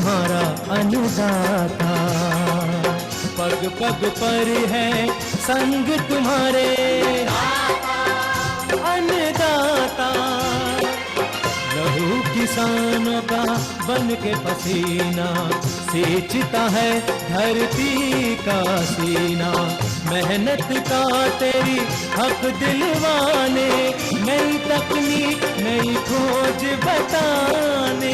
तुम्हारा अन्नदाता, पग पग पर है संग तुम्हारे अन्नदाता। लहू किसानों का बन के पसीना सींचता है धरती का सीना। मेहनत का तेरी हक दिलवाने, नई तकनीक नई खोज बताने।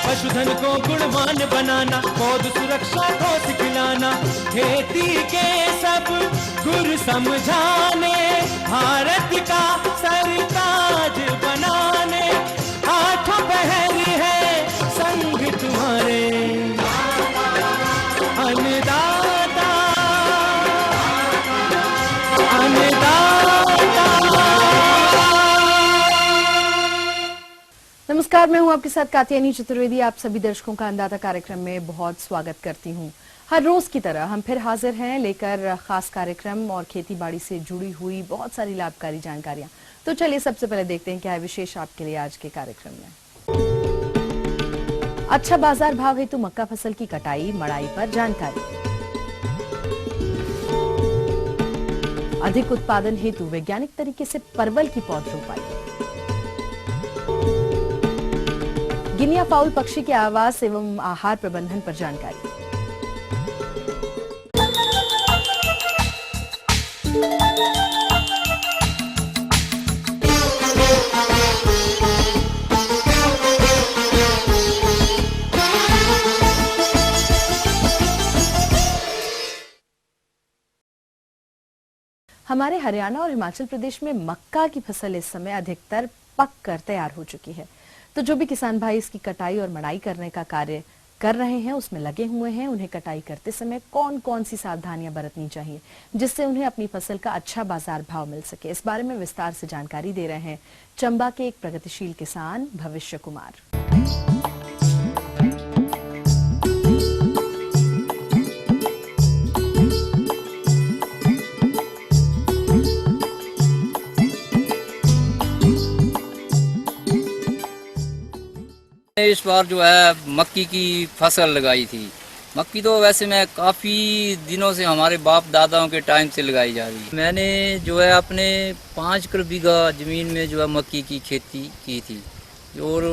पशुधन को गुणवान बनाना, पौध सुरक्षा को सिखलाना, खेती के सब गुर समझाने, भारत का सरताज बनाने। आठों पहर है संग तुम्हारे अन्नदाता, अन्नदाता। नमस्कार, मैं हूं आपके साथ कात्यायनी चतुर्वेदी। आप सभी दर्शकों का अन्नदाता कार्यक्रम में बहुत स्वागत करती हूं। हर रोज की तरह हम फिर हाजिर हैं लेकर खास कार्यक्रम और खेती बाड़ी से जुड़ी हुई बहुत सारी लाभकारी जानकारियां। तो चलिए सबसे पहले देखते हैं क्या है विशेष आपके लिए आज के कार्यक्रम में। अच्छा बाजार भाव हेतु मक्का फसल की कटाई मड़ाई पर जानकारी, अधिक उत्पादन हेतु वैज्ञानिक तरीके से परवल की पौध रोपाई, गिनिया फाउल पक्षी के आवास एवं आहार प्रबंधन पर जानकारी, हमारे हरियाणा और हिमाचल प्रदेश में मक्का की फसल इस समय अधिकतर पक कर तैयार हो चुकी है। तो जो भी किसान भाई इसकी कटाई और मड़ाई करने का कार्य कर रहे हैं, उसमें लगे हुए हैं, उन्हें कटाई करते समय कौन कौन सी सावधानियां बरतनी चाहिए जिससे उन्हें अपनी फसल का अच्छा बाजार भाव मिल सके, इस बारे में विस्तार से जानकारी दे रहे हैं चंबा के एक प्रगतिशील किसान भविष्य कुमार। इस बार जो है मक्की की फसल लगाई थी। मक्की तो वैसे मैं काफ़ी दिनों से हमारे बाप दादाओं के टाइम से लगाई जा रही है। मैंने जो है अपने 5 बीघा ज़मीन में जो है मक्की की खेती की थी और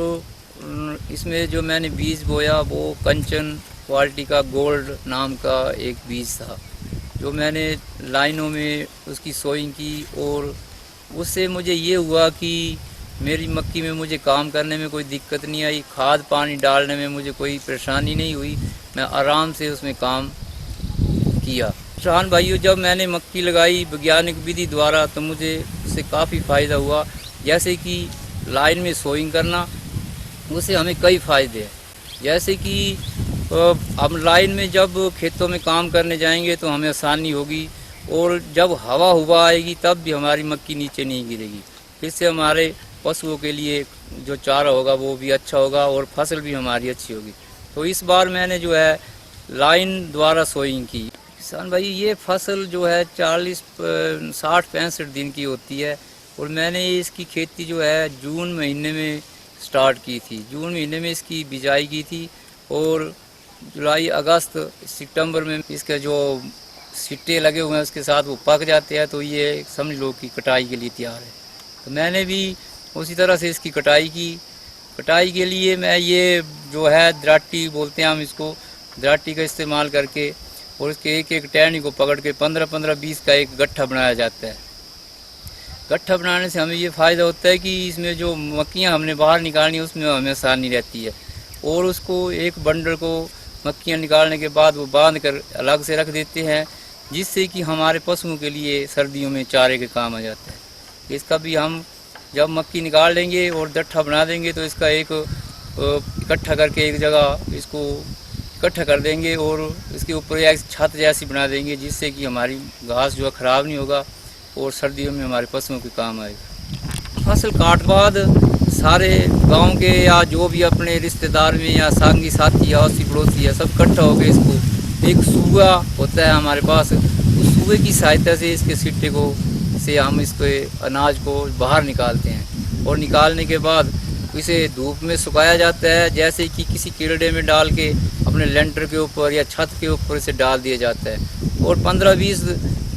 इसमें जो मैंने बीज बोया वो कंचन क्वालिटी का गोल्ड नाम का एक बीज था, जो मैंने लाइनों में उसकी सोइंग की और उससे मुझे ये हुआ कि मेरी मक्की में मुझे काम करने में कोई दिक्कत नहीं आई, खाद पानी डालने में मुझे कोई परेशानी नहीं हुई, मैं आराम से उसमें काम किया। किसान भाइयों, जब मैंने मक्की लगाई वैज्ञानिक विधि द्वारा तो मुझे उससे काफ़ी फ़ायदा हुआ। जैसे कि लाइन में सोइंग करना, उससे हमें कई फ़ायदे हैं। जैसे कि हम लाइन में जब खेतों में काम करने जाएंगे तो हमें आसानी होगी और जब हवा हुआ आएगी तब भी हमारी मक्की नीचे नहीं गिरेगी। इससे हमारे पशुओं के लिए जो चारा होगा वो भी अच्छा होगा और फसल भी हमारी अच्छी होगी। तो इस बार मैंने जो है लाइन द्वारा सोइंग की। किसान भाई, ये फसल जो है 60-65 दिन की होती है और मैंने इसकी खेती जो है जून महीने में स्टार्ट की थी। जून महीने में इसकी बिजाई की थी और जुलाई अगस्त सितंबर में इसके जो सिट्टे लगे हुए हैं उसके साथ वो पक जाते हैं, तो ये समझ लो कि कटाई के लिए तैयार है। तो मैंने भी उसी तरह से इसकी कटाई की। कटाई के लिए मैं ये जो है दराटी बोलते हैं हम इसको, दराटी का इस्तेमाल करके और इसके एक एक टहनी को पकड़ के 15-15-20 का एक गट्ठा बनाया जाता है। गट्ठा बनाने से हमें ये फ़ायदा होता है कि इसमें जो मक्खियाँ हमने बाहर निकालनी है उसमें हमें आसानी रहती है और उसको एक बंडल को मक्खियाँ निकालने के बाद वो बांध कर अलग से रख देते हैं, जिससे कि हमारे पशुओं के लिए सर्दियों में चारे के काम आ जाता है। इसका भी हम जब मक्की निकाल लेंगे और गट्ठा बना देंगे तो इसका एक इकट्ठा करके एक जगह इसको इकट्ठा कर देंगे और इसके ऊपर एक छत जैसी बना देंगे, जिससे कि हमारी घास जो है ख़राब नहीं होगा और सर्दियों में हमारे पशुओं के काम आएगा। फसल काट बाद सारे गांव के या जो भी अपने रिश्तेदार में या संगी साथी या अड़ोसी पड़ोसी है सब इकट्ठा हो गए, इसको एक सूआ होता है हमारे पास, उस सूए की सहायता से इसके सिट्टे को से हम इसके अनाज को बाहर निकालते हैं और निकालने के बाद तो इसे धूप में सुखाया जाता है, जैसे कि किसी कीड़े में डाल के अपने लेंटर के ऊपर या छत के ऊपर इसे डाल दिया जाता है। और 15-20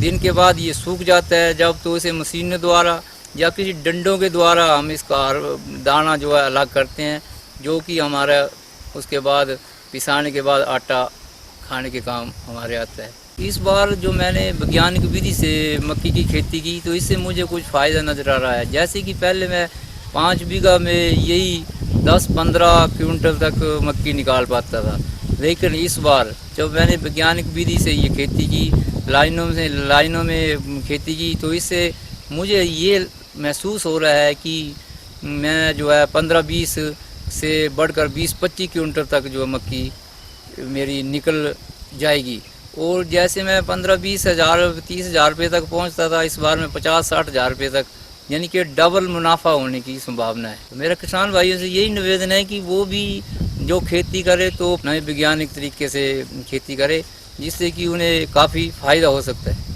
दिन के बाद ये सूख जाता है। जब तो इसे मशीनों द्वारा या किसी डंडों के द्वारा हम इसका दाना जो है अलग करते हैं, जो कि हमारा उसके बाद पिसाने के बाद आटा खाने के काम हमारे आता है। इस बार जो मैंने वैज्ञानिक विधि से मक्की की खेती की तो इससे मुझे कुछ फ़ायदा नज़र आ रहा है। जैसे कि पहले मैं 5 बीघा में यही 10-15 क्विंटल तक मक्की निकाल पाता था, लेकिन इस बार जब मैंने वैज्ञानिक विधि से ये खेती की, लाइनों में खेती की, तो इससे मुझे ये महसूस हो रहा है कि मैं जो है 15-20 से बढ़कर 20-25 क्विंटल तक जो मक्की मेरी निकल जाएगी। और जैसे मैं 15-20 हज़ार 30 हज़ार रुपये तक पहुंचता था, इस बार में 50-60 हज़ार रुपये तक, यानी कि डबल मुनाफा होने की संभावना है। मेरा किसान भाइयों से यही निवेदन है कि वो भी जो खेती करे तो नए वैज्ञानिक तरीके से खेती करे, जिससे कि उन्हें काफ़ी फ़ायदा हो सकता है।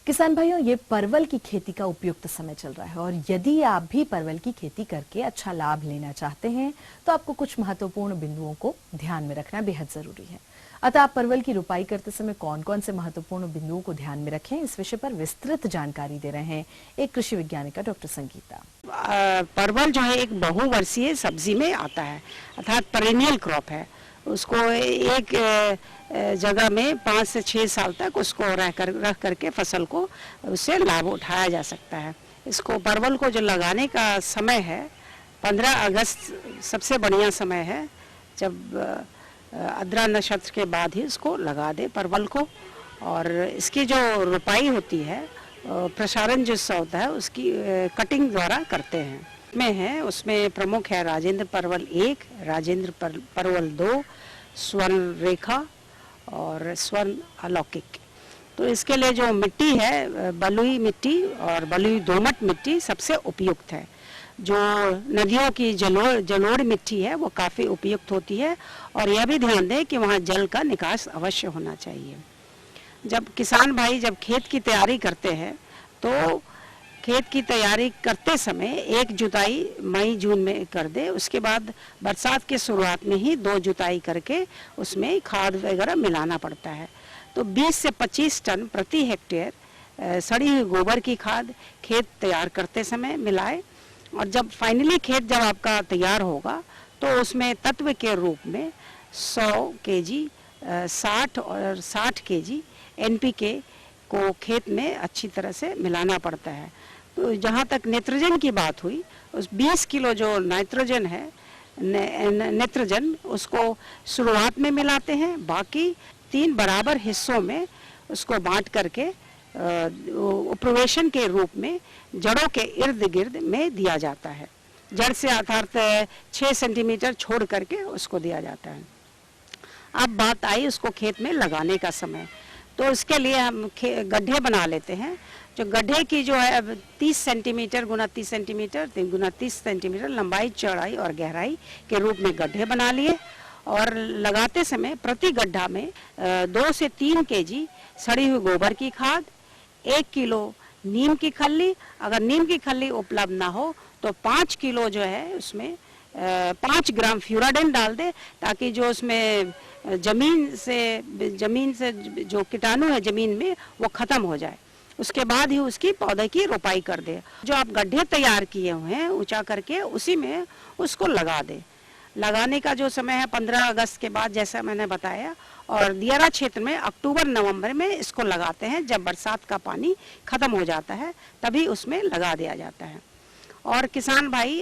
किसान भाइयों, ये परवल की खेती का उपयुक्त समय चल रहा है और यदि आप भी परवल की खेती करके अच्छा लाभ लेना चाहते हैं तो आपको कुछ महत्वपूर्ण बिंदुओं को ध्यान में रखना बेहद जरूरी है। अतः आप परवल की रुपाई करते समय कौन कौन से महत्वपूर्ण बिंदुओं को ध्यान में रखें, इस विषय पर विस्तृत जानकारी दे रहे हैं एक कृषि वैज्ञानिका डॉक्टर संगीता। परवल जो है एक बहुवर्षीय सब्जी में आता है, अर्थात पेरेनियल क्रॉप है। उसको एक जगह में 5 से 6 साल तक उसको रख करके फसल को उससे लाभ उठाया जा सकता है। इसको परवल को जो लगाने का समय है 15 अगस्त सबसे बढ़िया समय है, जब आद्रा नक्षत्र के बाद ही इसको लगा दे परवल को। और इसकी जो रुपाई होती है, प्रसारण जो होता है उसकी कटिंग द्वारा करते हैं। उसमें प्रमुख है राजेंद्र परवल 1, राजेंद्र परवल 2, स्वर्ण रेखा और स्वर्ण अलौकिक। तो इसके लिए जो मिट्टी है, बलुई मिट्टी और बलुई दोमट मिट्टी सबसे उपयुक्त है। जो नदियों की जलोढ़ मिट्टी है वो काफ़ी उपयुक्त होती है। और यह भी ध्यान दें कि वहाँ जल का निकास अवश्य होना चाहिए। जब किसान भाई जब खेत की तैयारी करते हैं तो खेत की तैयारी करते समय एक जुताई मई-जून में कर दे, उसके बाद बरसात के शुरुआत में ही 2 जुताई करके उसमें खाद वगैरह मिलाना पड़ता है। तो 20 से 25 टन प्रति हेक्टेयर सड़ी हुई गोबर की खाद खेत तैयार करते समय मिलाए। और जब फाइनली खेत जब आपका तैयार होगा तो उसमें तत्व के रूप में 100 केजी 60 और 60 केजी NPK को खेत में अच्छी तरह से मिलाना पड़ता है। तो जहाँ तक नाइट्रोजन की बात हुई, उस 20 किलो जो नाइट्रोजन है नाइट्रोजन उसको शुरुआत में मिलाते हैं, बाकी 3 बराबर हिस्सों में उसको बांट करके उपवेशन के रूप में जड़ों के इर्द गिर्द में दिया जाता है। जड़ से अर्थात 6 सेंटीमीटर छोड़ करके उसको दिया जाता है। अब बात आई उसको खेत में लगाने का समय, तो उसके लिए हम गड्ढे बना लेते हैं। जो गड्ढे की जो है 30 सेंटीमीटर गुना 30 सेंटीमीटर गुना 30 सेंटीमीटर लंबाई, चौड़ाई और गहराई के रूप में गड्ढे बना लिए। और लगाते समय प्रति गड्ढा में 2 से 3 केजी सड़ी हुई गोबर की खाद, 1 किलो नीम की खल्ली, अगर नीम की खल्ली उपलब्ध ना हो तो 5 किलो जो है उसमें 5 ग्राम फ्यूराडेन डाल दे, ताकि जो उसमें जमीन से जो कीटाणु है जमीन में वो खत्म हो जाए। उसके बाद ही उसकी पौधे की रोपाई कर दे। जो आप गड्ढे तैयार किए हुए हैं ऊंचा करके उसी में उसको लगा दे। लगाने का जो समय है 15 अगस्त के बाद, जैसा मैंने बताया। और दियारा क्षेत्र में अक्टूबर-नवंबर में इसको लगाते हैं, जब बरसात का पानी खत्म हो जाता है तभी उसमें लगा दिया जाता है। और किसान भाई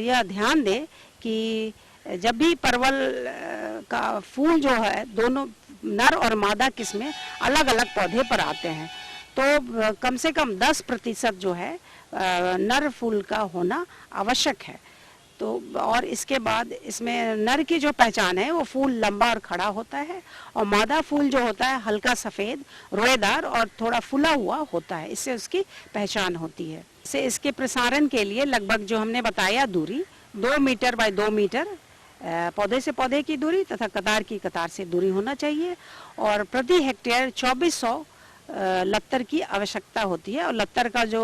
यह ध्यान दें कि जब भी परवल का फूल जो है, दोनों नर और मादा किस्में अलग अलग पौधे पर आते हैं, तो कम से कम 10% जो है नर फूल का होना आवश्यक है। तो और इसके बाद इसमें नर की जो पहचान है वो फूल लंबा और खड़ा होता है, और मादा फूल जो होता है हल्का सफ़ेद रोएदार और थोड़ा फुला हुआ होता है, इससे उसकी पहचान होती है। इससे इसके प्रसारण के लिए लगभग जो हमने बताया दूरी 2 मीटर बाय 2 मीटर पौधे से पौधे की दूरी तथा कतार की कतार से दूरी होना चाहिए, और प्रति हेक्टेयर 2400 लत्तर की आवश्यकता होती है। और लत्तर का जो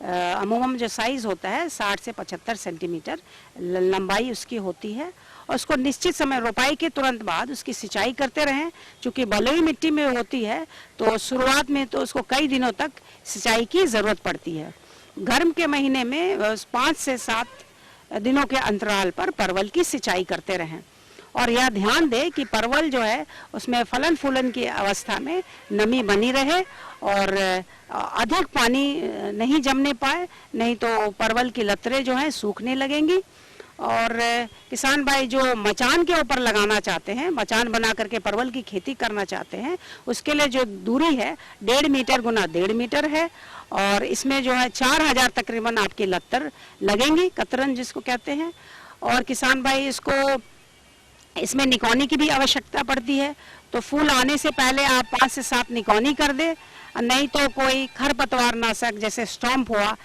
अमूमन जो साइज होता है 60 से 75 सेंटीमीटर लंबाई उसकी होती है, और उसको निश्चित समय रोपाई के तुरंत बाद उसकी सिंचाई करते रहें। चूँकि बलुई मिट्टी में होती है तो शुरुआत में तो उसको कई दिनों तक सिंचाई की ज़रूरत पड़ती है। गर्म के महीने में 5 से 7 दिनों के अंतराल पर परवल की सिंचाई करते रहें, और यह ध्यान दें कि परवल जो है उसमें फलन फूलन की अवस्था में नमी बनी रहे और अधिक पानी नहीं जमने पाए, नहीं तो परवल की लतरें जो हैं सूखने लगेंगी। और किसान भाई जो मचान के ऊपर लगाना चाहते हैं, मचान बना करके परवल की खेती करना चाहते हैं, उसके लिए जो दूरी है 1.5 मीटर गुना 1.5 मीटर है, और इसमें जो है 4000 तकरीबन आपकी लत्तर लगेंगी, कतरन जिसको कहते हैं। और किसान भाई इसमें निकौनी की भी आवश्यकता पड़ती है, तो फूल आने से पहले आप 5 से 7 निकौनी कर दें, नहीं तो कोई खरपतवार नाशक जैसे स्टॉम्प हुआ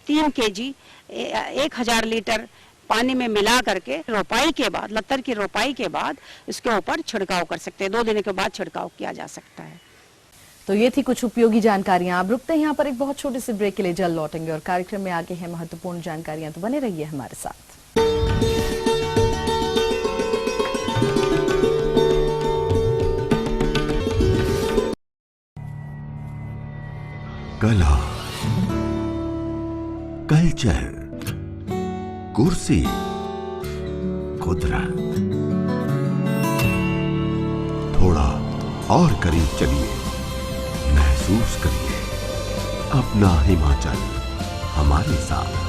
3 kg 1000 लीटर पानी में मिला करके रोपाई के बाद, लत्तर की रोपाई के बाद इसके ऊपर छिड़काव कर सकते हैं। 2 दिन के बाद छिड़काव किया जा सकता है। तो ये थी कुछ उपयोगी जानकारियां। आप रुकते हैं यहाँ पर एक बहुत छोटे से ब्रेक के लिए, जल्द लौटेंगे और कार्यक्रम में आगे हैं महत्वपूर्ण जानकारियां, तो बने रहिए हमारे साथ। कला, कल्चर, कुर्सी, कुदरत, थोड़ा और करीब चलिए, महसूस करिए अपना हिमाचल हमारे साथ।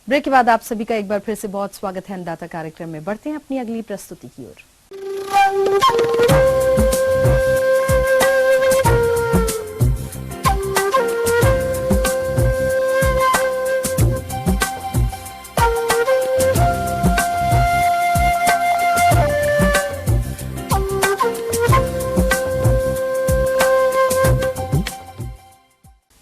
ब्रेक के बाद आप सभी का एक बार फिर से बहुत स्वागत है अन्नदाता कार्यक्रम में। बढ़ते हैं अपनी अगली प्रस्तुति की ओर।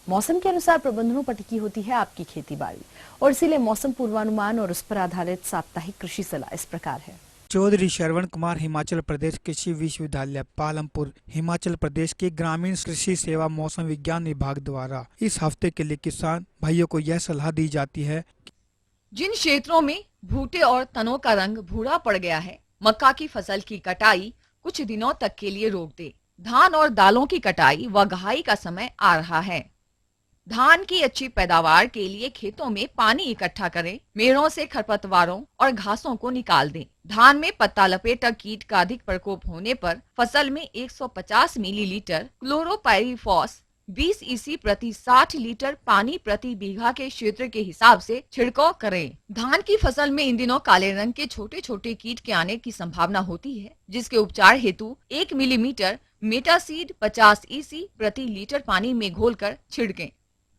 मौसम के अनुसार प्रबंधनों पर टिकी होती है आपकी खेती बाड़ी, और इसीलिए मौसम पूर्वानुमान और उस पर आधारित साप्ताहिक कृषि सलाह इस प्रकार है। चौधरी श्रवण कुमार हिमाचल प्रदेश कृषि विश्वविद्यालय पालमपुर हिमाचल प्रदेश के ग्रामीण कृषि सेवा मौसम विज्ञान विभाग द्वारा इस हफ्ते के लिए किसान भाइयों को यह सलाह दी जाती है। जिन क्षेत्रों में भूटे और तनों का रंग भूरा पड़ गया है, मक्का की फसल की कटाई कुछ दिनों तक के लिए रोक दे। धान और दालों की कटाई व गहाई का समय आ रहा है। धान की अच्छी पैदावार के लिए खेतों में पानी इकट्ठा करें, मेड़ों से खरपतवारों और घासों को निकाल दें। धान में पत्ता लपेटक कीट का अधिक प्रकोप होने पर फसल में 150 मिलीलीटर क्लोरोपाइरीफॉस 20 EC प्रति 60 लीटर पानी प्रति बीघा के क्षेत्र के हिसाब से छिड़काव करें। धान की फसल में इन दिनों काले रंग के छोटे छोटे कीट के आने की संभावना होती है, जिसके उपचार हेतु 1 मिलीमीटर मेटासीड 50 EC प्रति लीटर पानी में घोलकर छिड़कें।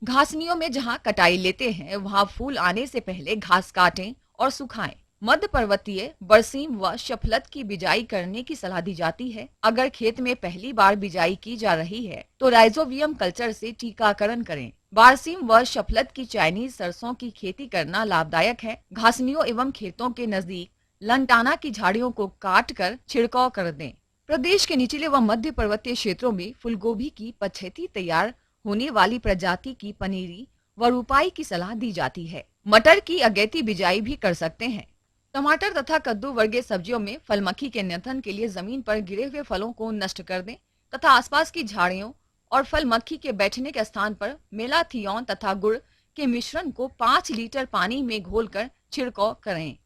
घासनियों में जहां कटाई लेते हैं वहां फूल आने से पहले घास काटें और सुखाएं। मध्य पर्वतीय बरसीम व शफलत की बिजाई करने की सलाह दी जाती है। अगर खेत में पहली बार बिजाई की जा रही है तो राइजोबियम कल्चर से टीकाकरण करें। बारसीम व शफलत की चाइनीज सरसों की खेती करना लाभदायक है। घासनियों एवं खेतों के नजदीक लंटाना की झाड़ियों को काट कर छिड़काव कर दें। प्रदेश के निचले व मध्य पर्वतीय क्षेत्रों में फूलगोभी की पछेती तैयार होने वाली प्रजाति की पनीरी व रुपाई की सलाह दी जाती है। मटर की अगेती बिजाई भी कर सकते हैं। टमाटर तथा कद्दू वर्गीय सब्जियों में फल मक्खी के नियंत्रण के लिए जमीन पर गिरे हुए फलों को नष्ट कर दें तथा आसपास की झाड़ियों और फल मक्खी के बैठने के स्थान पर मेलाथियोन तथा गुड़ के मिश्रण को 5 लीटर पानी में घोलकर छिड़काव करें।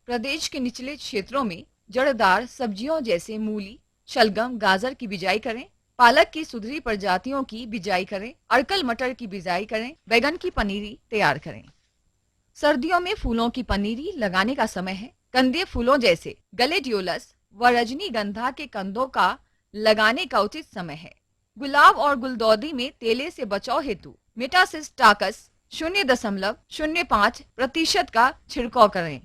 प्रदेश के निचले क्षेत्रों में जड़दार सब्जियों जैसे मूली, शलगम, गाजर की बिजाई करें। पालक की सुधरी प्रजातियों की बिजाई करें। अड़कल मटर की बिजाई करें। बैगन की पनीरी तैयार करें। सर्दियों में फूलों की पनीरी लगाने का समय है। कंदे फूलों जैसे गलेडियोलस व रजनीगंधा के कंदों का लगाने का उचित समय है। गुलाब और गुलदौदी में तेले से बचाव हेतु मेटासिस्टाकस 0.05% का छिड़काव करें।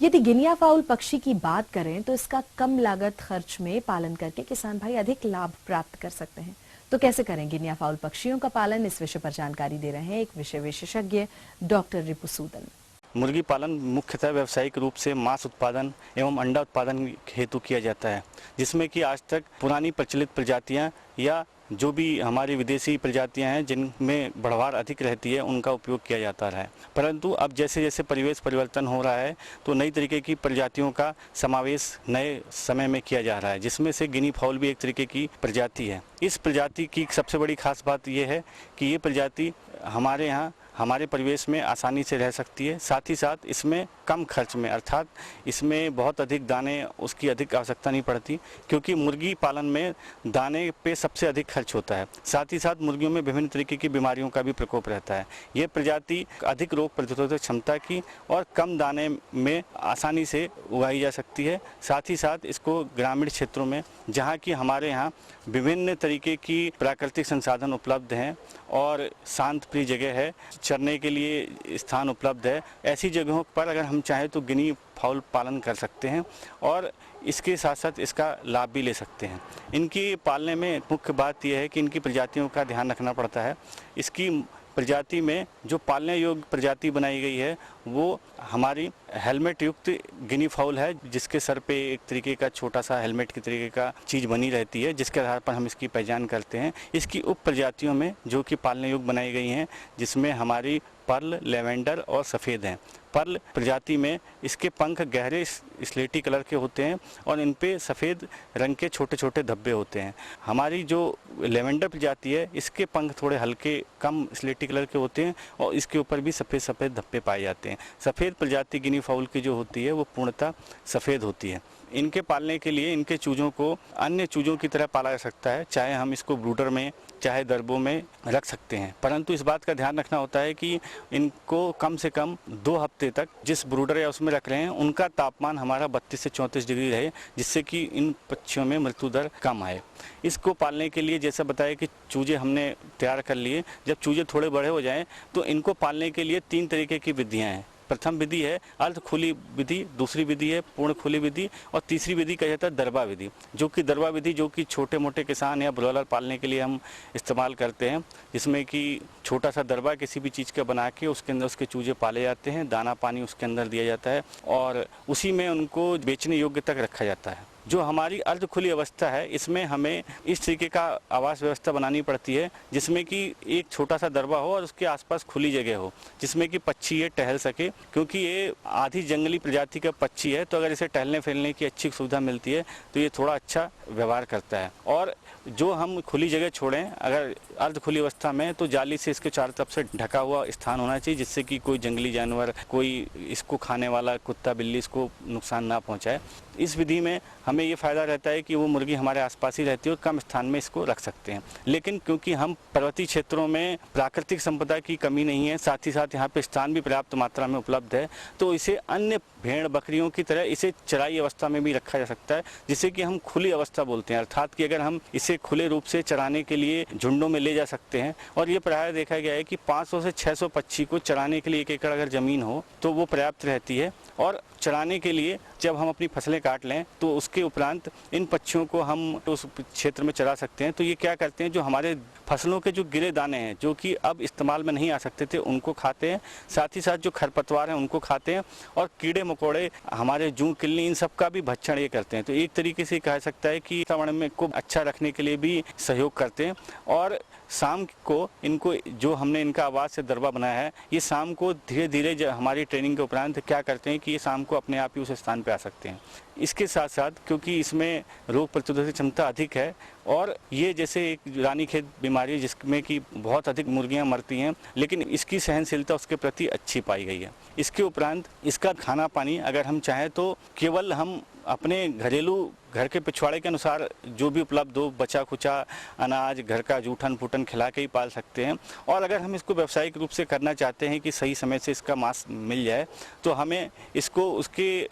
यदि गिनिया फाउल पक्षी की बात करें तो इसका कम लागत खर्च में पालन करके किसान भाई अधिक लाभ प्राप्त कर सकते हैं। तो कैसे करें गिनिया फाउल पक्षियों का पालन, इस विषय पर जानकारी दे रहे हैं एक विषय विशेषज्ञ डॉक्टर रिपुसूदन। मुर्गी पालन मुख्यतः व्यावसायिक रूप से मांस उत्पादन एवं अंडा उत्पादन हेतु किया जाता है, जिसमें कि आज तक पुरानी प्रचलित प्रजातियां या जो भी हमारी विदेशी प्रजातियां हैं जिनमें बढ़वार अधिक रहती है उनका उपयोग किया जाता रहा है। परंतु अब जैसे जैसे परिवेश परिवर्तन हो रहा है तो नई तरीके की प्रजातियों का समावेश नए समय में किया जा रहा है, जिसमें से गिनी फाउल भी एक तरीके की प्रजाति है। इस प्रजाति की सबसे बड़ी खास बात यह है कि ये प्रजाति हमारे यहाँ हमारे परिवेश में आसानी से रह सकती है। साथ ही साथ इसमें कम खर्च में, अर्थात इसमें बहुत अधिक दाने उसकी अधिक आवश्यकता नहीं पड़ती, क्योंकि मुर्गी पालन में दाने पे सबसे अधिक खर्च होता है। साथ ही साथ मुर्गियों में विभिन्न तरीके की बीमारियों का भी प्रकोप रहता है। ये प्रजाति अधिक रोग प्रतिरोधक क्षमता की और कम दाने में आसानी से उगाई जा सकती है। साथ ही साथ इसको ग्रामीण क्षेत्रों में, जहाँ की हमारे यहाँ विभिन्न तरीके की प्राकृतिक संसाधन उपलब्ध हैं और शांत प्रिय जगह है, चरने के लिए स्थान उपलब्ध है, ऐसी जगहों पर अगर हम चाहें तो गिनी फाउल पालन कर सकते हैं और इसके साथ साथ इसका लाभ भी ले सकते हैं। इनकी पालने में मुख्य बात यह है कि इनकी प्रजातियों का ध्यान रखना पड़ता है। इसकी प्रजाति में जो पालने योग्य प्रजाति बनाई गई है वो हमारी हेलमेट युक्त गिनी फाउल है, जिसके सर पे एक तरीके का छोटा सा हेलमेट की तरीके का चीज़ बनी रहती है, जिसके आधार पर हम इसकी पहचान करते हैं। इसकी उप प्रजातियों में जो कि पालने योग्य बनाई गई हैं, जिसमें हमारी पर्ल, लेवेंडर और सफ़ेद हैं। पर्ल प्रजाति में इसके पंख गहरे स्लेटी कलर के होते हैं और इन पे सफ़ेद रंग के छोटे छोटे धब्बे होते हैं। हमारी जो लेवेंडर प्रजाति है इसके पंख थोड़े हल्के कम स्लेटी कलर के होते हैं और इसके ऊपर भी सफ़ेद सफ़ेद धब्बे पाए जाते हैं। सफ़ेद प्रजाति गिनी फाउल की जो होती है वो पूर्णतः सफ़ेद होती है। इनके पालने के लिए इनके चूज़ों को अन्य चूज़ों की तरह पाला जा सकता है, चाहे हम इसको ब्रूडर में चाहे दरबों में रख सकते हैं, परंतु इस बात का ध्यान रखना होता है कि इनको कम से कम 2 हफ्ते तक जिस ब्रूडर या उसमें रख रहे हैं उनका तापमान हमारा 32 से 34 डिग्री रहे, जिससे कि इन पक्षियों में मृत्यु दर कम आए। इसको पालने के लिए जैसा बताया कि चूजे हमने तैयार कर लिए, जब चूजे थोड़े बड़े हो जाएं तो इनको पालने के लिए 3 तरीके की विधियाँ हैं। प्रथम विधि है अर्ध खुली विधि, दूसरी विधि है पूर्ण खुली विधि और तीसरी विधि कहा जाता है दरबा विधि, जो कि दरबा विधि जो कि छोटे मोटे किसान या ब्रॉयलर पालने के लिए हम इस्तेमाल करते हैं, जिसमें कि छोटा सा दरबा किसी भी चीज़ का बना के उसके अंदर उसके चूजे पाले जाते हैं, दाना पानी उसके अंदर दिया जाता है और उसी में उनको बेचने योग्य तक रखा जाता है। जो हमारी अर्ध खुली अवस्था है इसमें हमें इस तरीके का आवास व्यवस्था बनानी पड़ती है, जिसमें कि एक छोटा सा दरबा हो और उसके आसपास खुली जगह हो, जिसमें कि पक्षी ये टहल सके, क्योंकि ये आधी जंगली प्रजाति का पक्षी है, तो अगर इसे टहलने फिरने की अच्छी सुविधा मिलती है तो ये थोड़ा अच्छा व्यवहार करता है। और जो हम खुली जगह छोड़ें अगर अर्ध खुली अवस्था में, तो जाली से इसके चारों तरफ से ढका हुआ स्थान होना चाहिए, जिससे कि कोई जंगली जानवर, कोई इसको खाने वाला कुत्ता बिल्ली इसको नुकसान ना पहुंचाए। इस विधि में हमें ये फ़ायदा रहता है कि वो मुर्गी हमारे आसपास ही रहती है और कम स्थान में इसको रख सकते हैं। लेकिन क्योंकि हम पर्वतीय क्षेत्रों में प्राकृतिक संपदा की कमी नहीं है, साथ ही साथ यहाँ पे स्थान भी पर्याप्त मात्रा में उपलब्ध है, तो इसे अन्य भेड़ बकरियों की तरह इसे चराई अवस्था में भी रखा जा सकता है, जिसे कि हम खुली अवस्था बोलते हैं। अर्थात कि अगर हम इसे खुले रूप से चराने के लिए झुंडों में ले जा सकते हैं, और ये प्रायः देखा गया है कि 500 से 600 पक्षी को चराने के लिए 1 एकड़ अगर ज़मीन हो तो वो पर्याप्त रहती है। और चराने के लिए जब हम अपनी फसलें काट लें तो उसके उपरांत इन पक्षियों को हम उस क्षेत्र में चरा सकते हैं। तो ये क्या करते हैं, जो हमारे फसलों के जो गिरे दाने हैं जो कि अब इस्तेमाल में नहीं आ सकते थे उनको खाते हैं, साथ ही साथ जो खरपतवार हैं उनको खाते हैं, और कीड़े मकोड़े हमारे जूं किल्ली इन सब का भी भक्षण ये करते हैं। तो एक तरीके से कह सकता है कि वातावरण में को अच्छा रखने के लिए भी सहयोग करते हैं। और शाम को इनको जो हमने इनका आवाज़ से दरबा बनाया है, ये शाम को धीरे धीरे जब हमारी ट्रेनिंग के उपरांत क्या करते हैं कि ये शाम को अपने आप ही उस स्थान पे आ सकते हैं। इसके साथ साथ क्योंकि इसमें रोग प्रतिरोधक क्षमता अधिक है और ये जैसे एक रानीखेत बीमारी है जिसमें कि बहुत अधिक मुर्गियां मरती हैं, लेकिन इसकी सहनशीलता उसके प्रति अच्छी पाई गई है। इसके उपरांत इसका खाना पानी अगर हम चाहें तो केवल हम अपने घरेलू घर के पिछवाड़े के अनुसार जो भी उपलब्ध हो, बचा खुचा अनाज, घर का जूठन फूटन खिला के ही पाल सकते हैं। और अगर हम इसको व्यावसायिक रूप से करना चाहते हैं कि सही समय से इसका मांस मिल जाए, तो हमें इसको उसके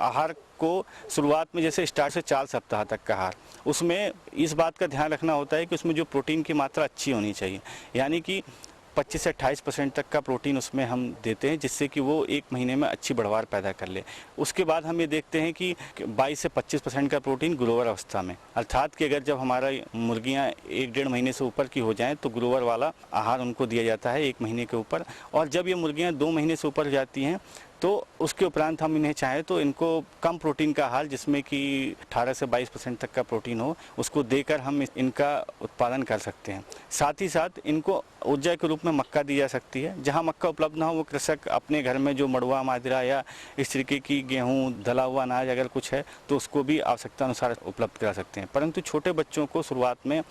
आहार को शुरुआत में जैसे स्टार्ट से 4 सप्ताह तक का आहार, उसमें इस बात का ध्यान रखना होता है कि उसमें जो प्रोटीन की मात्रा अच्छी होनी चाहिए, यानी कि 25 से 28% तक का प्रोटीन उसमें हम देते हैं, जिससे कि वो 1 महीने में अच्छी बढ़वार पैदा कर ले। उसके बाद हम ये देखते हैं कि 22 से 25% का प्रोटीन ग्रोवर अवस्था में, अर्थात कि अगर जब हमारा मुर्गियां 1-1.5 महीने से ऊपर की हो जाएं तो ग्रोवर वाला आहार उनको दिया जाता है 1 महीने के ऊपर। और जब ये मुर्गियां 2 महीने से ऊपर जाती हैं तो उसके उपरांत हम इन्हें चाहें तो इनको कम प्रोटीन का आहार, जिसमें कि 18 से 22% तक का प्रोटीन हो, उसको देकर हम इनका उत्पादन कर सकते हैं। साथ ही साथ इनको ऊर्जा के रूप में मक्का दी जा सकती है। जहां मक्का उपलब्ध ना हो वो कृषक अपने घर में जो मड़ुआ, माजरा या इस तरीके की गेहूं, दला हुआ अनाज अगर कुछ है तो उसको भी आवश्यकता अनुसार उपलब्ध करा सकते हैं। परंतु छोटे बच्चों को शुरुआत में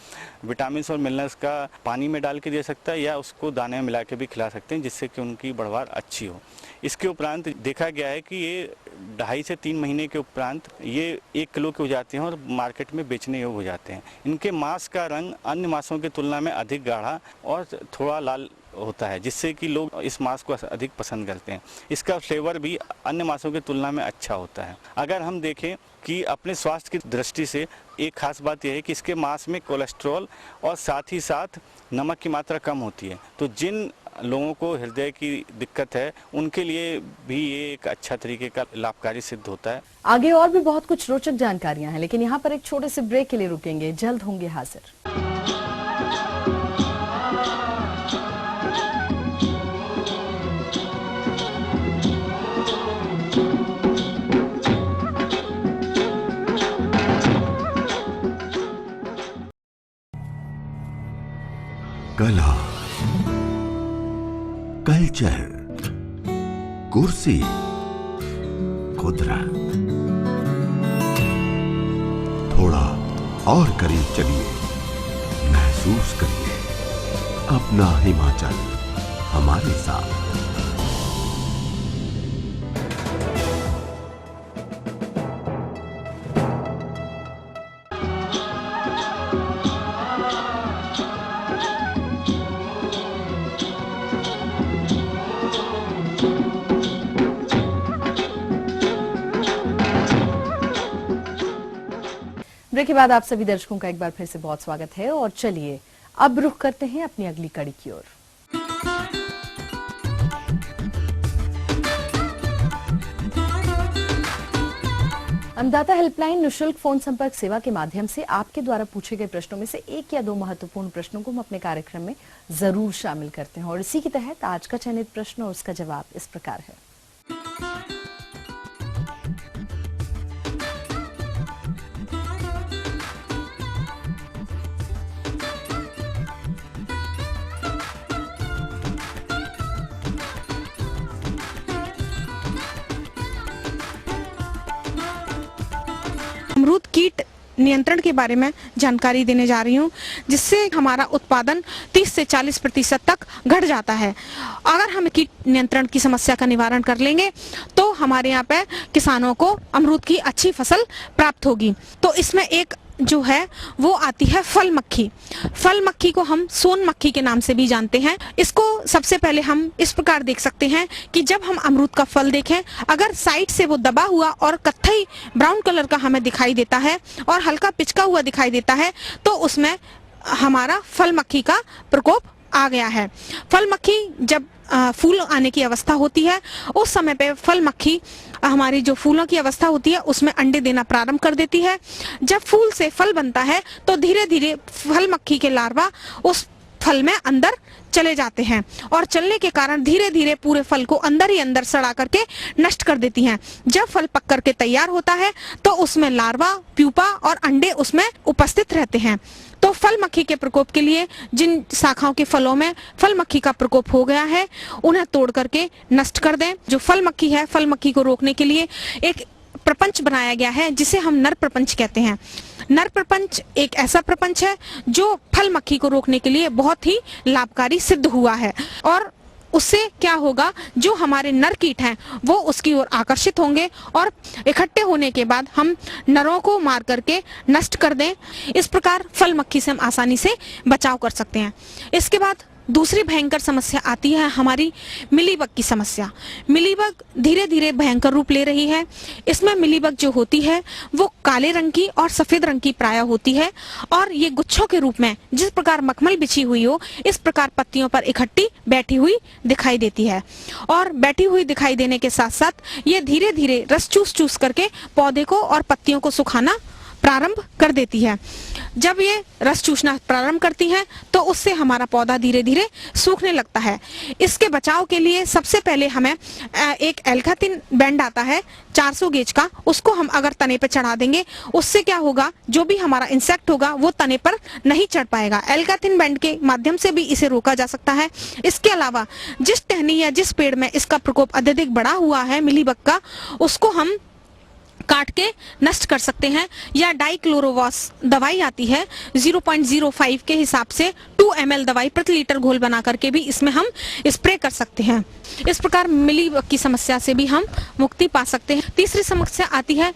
विटामिन और मिनरल्स का पानी में डाल के दे सकता है या उसको दाने में मिला के भी खिला सकते हैं, जिससे कि उनकी बढ़वार अच्छी हो। इसके उपरांत देखा गया है कि ये 2.5 से 3 महीने के उपरांत ये 1 किलो के हो जाते हैं और मार्केट में बेचने योग्य हो जाते हैं। इनके मांस का रंग अन्य मांसों की तुलना में अधिक गाढ़ा और थोड़ा लाल होता है, जिससे कि लोग इस मांस को अधिक पसंद करते हैं। इसका फ्लेवर भी अन्य मांसों की तुलना में अच्छा होता है। अगर हम देखें कि अपने स्वास्थ्य की दृष्टि से एक खास बात यह है कि इसके मांस में कोलेस्ट्रॉल और साथ ही साथ नमक की मात्रा कम होती है, तो जिन लोगों को हृदय की दिक्कत है उनके लिए भी ये एक अच्छा तरीके का लाभकारी सिद्ध होता है। आगे और भी बहुत कुछ रोचक जानकारियां हैं, लेकिन यहाँ पर एक छोटे से ब्रेक के लिए रुकेंगे, जल्द होंगे हाजिर। कला, कल्चर, कुर्सी, कुदरत, थोड़ा और करीब चलिए, महसूस करिए अपना हिमाचल हमारे साथ। ब्रेक के बाद आप सभी दर्शकों का एक बार फिर से बहुत स्वागत है और चलिए अब रुख करते हैं अपनी अगली कड़ी की ओर। अन्नदाता हेल्पलाइन निशुल्क फोन संपर्क सेवा के माध्यम से आपके द्वारा पूछे गए प्रश्नों में से 1 या 2 महत्वपूर्ण प्रश्नों को हम अपने कार्यक्रम में जरूर शामिल करते हैं और इसी के तहत आज का चयनित प्रश्न और उसका जवाब इस प्रकार है। अमरूद कीट नियंत्रण के बारे में जानकारी देने जा रही हूँ, जिससे हमारा उत्पादन 30 से 40% तक घट जाता है। अगर हम कीट नियंत्रण की समस्या का निवारण कर लेंगे तो हमारे यहाँ पे किसानों को अमरूद की अच्छी फसल प्राप्त होगी। तो इसमें एक जो है वो आती है फल मक्खी। फल मक्खी को हम सोन मक्खी के नाम से भी जानते हैं। इसको सबसे पहले हम इस प्रकार देख सकते हैं कि जब हम अमरूद का फल देखें, अगर साइड से वो दबा हुआ और कत्थई ब्राउन कलर का हमें दिखाई देता है और हल्का पिचका हुआ दिखाई देता है, तो उसमें हमारा फल मक्खी का प्रकोप आ गया है। फल मक्खी जब फूल आने की अवस्था होती है, उस समय पे फल मक्खी हमारी जो फूलों की अवस्था होती है उसमें अंडे देना प्रारंभ कर देती है। जब फूल से फल बनता है तो धीरे धीरे फल मक्खी के लार्वा उस फल में अंदर चले जाते हैं और चलने के कारण धीरे धीरे पूरे फल को अंदर ही अंदर सड़ा करके नष्ट कर देती हैं। जब फल पक करके तैयार होता है तो उसमें लार्वा, प्यूपा और अंडे उसमें उपस्थित रहते हैं। तो फल मक्खी के प्रकोप के लिए जिन शाखाओं के फलों में फल मक्खी का प्रकोप हो गया है उन्हें तोड़ करके नष्ट कर दें। जो फल मक्खी है, फल मक्खी को रोकने के लिए एक प्रपंच बनाया गया है जिसे हम नर प्रपंच कहते हैं। नर प्रपंच एक ऐसा प्रपंच है जो फल मक्खी को रोकने के लिए बहुत ही लाभकारी सिद्ध हुआ है और उससे क्या होगा, जो हमारे नर कीट हैं वो उसकी ओर आकर्षित होंगे और इकट्ठे होने के बाद हम नरों को मार करके नष्ट कर दें। इस प्रकार फल मक्खी से हम आसानी से बचाव कर सकते हैं। इसके बाद दूसरी भयंकर समस्या आती है हमारी मिलीबग की समस्या। मिलीबग धीरे धीरे भयंकर रूप ले रही है। इसमें मिलीबग जो होती है वो काले रंग की और सफेद रंग की प्राय होती है और ये गुच्छों के रूप में जिस प्रकार मखमल बिछी हुई हो इस प्रकार पत्तियों पर इकट्ठी बैठी हुई दिखाई देती है और बैठी हुई दिखाई देने के साथ साथ ये धीरे धीरे रस चूस चूस करके पौधे को और पत्तियों को सुखाना प्रारंभ कर देती है। जब ये रस चूसना प्रारंभ करती है तो उससे हमारा पौधा धीरे धीरे सूखने लगता है। इसके बचाव के लिए सबसे पहले हमें एक एल्काथिन बैंड आता है 400 गेज का, उसको हम अगर तने पे चढ़ा देंगे उससे क्या होगा, जो भी हमारा इंसेक्ट होगा वो तने पर नहीं चढ़ पाएगा। एल्काथिन बैंड के माध्यम से भी इसे रोका जा सकता है। इसके अलावा जिस टहनी या जिस पेड़ में इसका प्रकोप अत्यधिक बढ़ा हुआ है मिलीबग का, उसको हम काट के नष्ट कर सकते हैं या डाइक्लोरोवास दवाई आती है 0.05 के हिसाब से 2 ml दवाई प्रति लीटर घोल बना करके भी इसमें हम स्प्रे कर सकते हैं। इस प्रकार मिलीबग की समस्या से भी हम मुक्ति पा सकते हैं। तीसरी समस्या आती है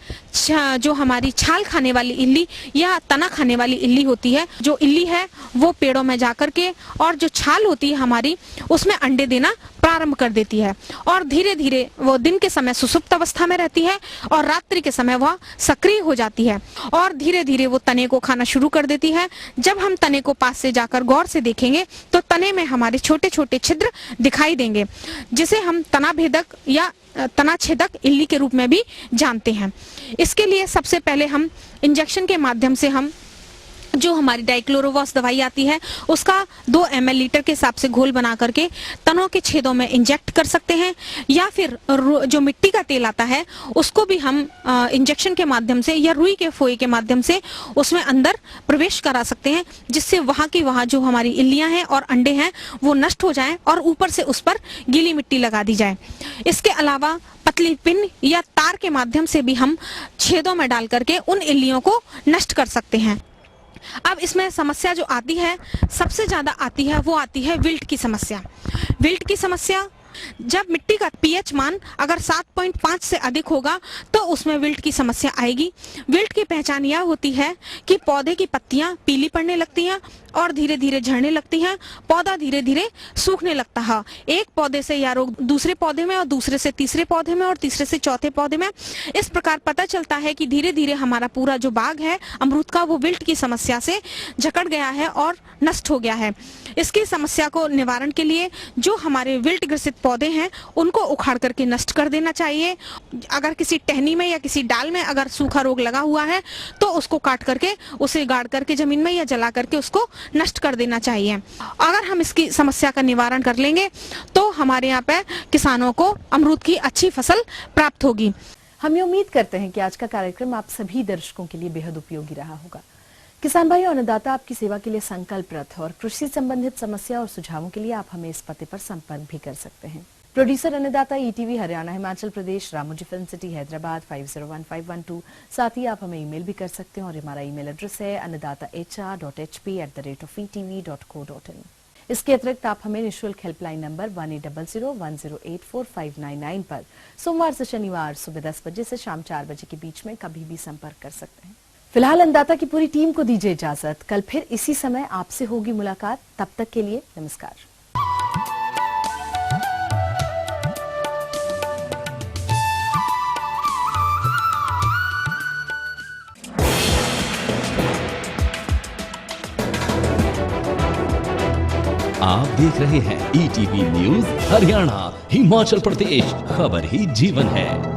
जो हमारी छाल खाने वाली इल्ली या तना खाने वाली इल्ली होती है। जो इल्ली है वो पेड़ों में जाकर के और जो छाल होती है हमारी उसमें अंडे देना प्रारंभ कर देती है और धीरे धीरे वो दिन के समय सुसुप्त अवस्था में रहती है और रात्रि के समय वह सक्रिय हो जाती है और धीरे धीरे वो तने को खाना शुरू कर देती है। जब हम तने को पास से जाकर गौर से देखेंगे तो तने में हमारे छोटे छोटे छिद्र दिखाई देंगे जिसे हम तना भेदक या तना छेदक इल्ली के रूप में भी जानते हैं। इसके लिए सबसे पहले हम इंजेक्शन के माध्यम से हम जो हमारी डाइक्लोरोवास दवाई आती है उसका 2 ml लीटर के हिसाब से घोल बना करके तनों के छेदों में इंजेक्ट कर सकते हैं या फिर जो मिट्टी का तेल आता है उसको भी हम इंजेक्शन के माध्यम से या रुई के फोए के माध्यम से उसमें अंदर प्रवेश करा सकते हैं जिससे वहाँ जो हमारी इल्लियां हैं और अंडे हैं वो नष्ट हो जाएं और ऊपर से उस पर गीली मिट्टी लगा दी जाए। इसके अलावा पतली पिन या तार के माध्यम से भी हम छेदों में डाल करके उन इल्लियों को नष्ट कर सकते हैं। अब इसमें समस्या जो आती है सबसे ज्यादा आती है वो आती है विल्ट की समस्या। विल्ट की समस्या जब मिट्टी का पीएच मान अगर 7.5 से अधिक होगा तो उसमें विल्ट की समस्या आएगी। विल्ट की पहचान यह होती है कि पौधे की पत्तियां पीली पड़ने लगती हैं और धीरे धीरे झड़ने लगती हैं, पौधा धीरे धीरे सूखने लगता है। एक पौधे से यह रोग दूसरे पौधे में और दूसरे से तीसरे पौधे में और तीसरे से चौथे पौधे में। इस प्रकार पता चलता है कि धीरे धीरे हमारा पूरा जो बाग है अमरूद का वो विल्ट की समस्या से जकड़ गया है और नष्ट हो गया है। इसकी समस्या को निवारण के लिए जो हमारे विल्ट ग्रसित पौधे हैं उनको उखाड़ करके नष्ट कर देना चाहिए। अगर किसी टहनी में या किसी डाल में अगर सूखा रोग लगा हुआ है तो उसको काट करके उसे गाड़ करके जमीन में या जला करके उसको नष्ट कर देना चाहिए। अगर हम इसकी समस्या का निवारण कर लेंगे तो हमारे यहाँ पे किसानों को अमरूद की अच्छी फसल प्राप्त होगी। हम ये उम्मीद करते हैं कि आज का कार्यक्रम आप सभी दर्शकों के लिए बेहद उपयोगी रहा होगा। किसान भाई और अन्नदाता आपकी सेवा के लिए संकल्परत है और कृषि संबंधित समस्या और सुझावों के लिए आप हमें इस पते पर संपर्क भी कर सकते हैं। प्रोड्यूसर अन्नदाता ETV Haryana Himachal Pradesh Ramoji film city Hyderabad 501512। साथ ही आप हमें ईमेल भी कर सकते हैं और हमारा ईमेल एड्रेस है annadatar.hp@theratefetv.co.in। इसके अतिरिक्त आप हमें निःशुल्क हेल्पलाइन नंबर 180010854999 पर सोमवार से शनिवार सुबह 10 बजे से शाम 4 बजे के बीच में कभी भी संपर्क कर सकते हैं। फिलहाल अन्नदाता की पूरी टीम को दीजिए इजाजत। कल फिर इसी समय आपसे होगी मुलाकात। तब तक के लिए नमस्कार। आप देख रहे हैं ईटीवी न्यूज हरियाणा हिमाचल प्रदेश, खबर ही जीवन है।